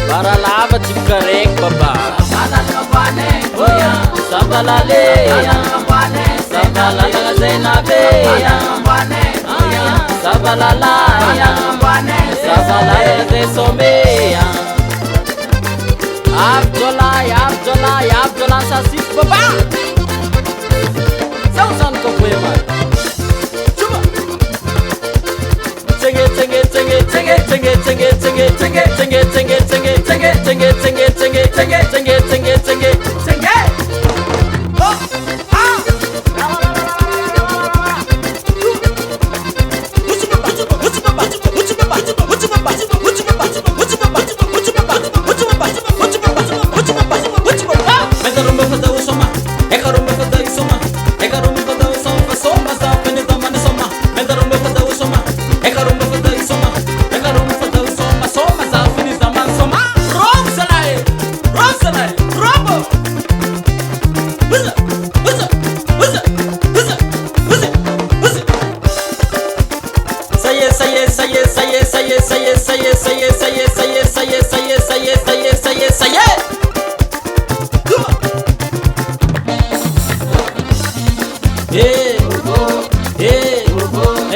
Baralava chikarek baba. Sabalale, sabalala zenabe, sabalala, sabalale zesomeya. Abdullah sasif baba. Sausan ko poema. Chuba. Tenge.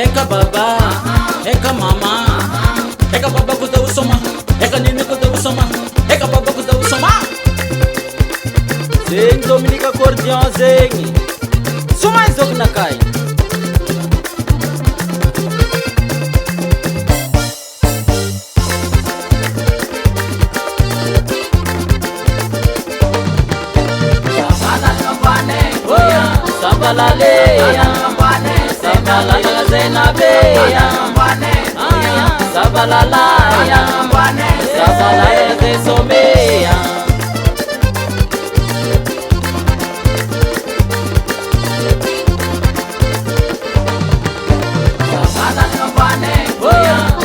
Eka baba, eka mama, eka baba kuda usoma, eka nini kuda usoma, eka baba kuda usoma. Zeng Dominica Cordion zengi, suma izok nakai. Sabalale, sabalala zenabe, sabalala, sabalale zesomeya.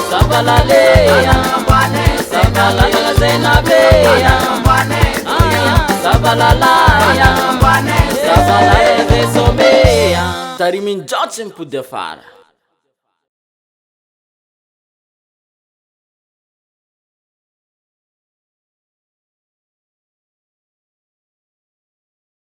Sabalale, sabalala zenabe, sabalala, sabalale zesomeya. Tarimin Johnson put the fire.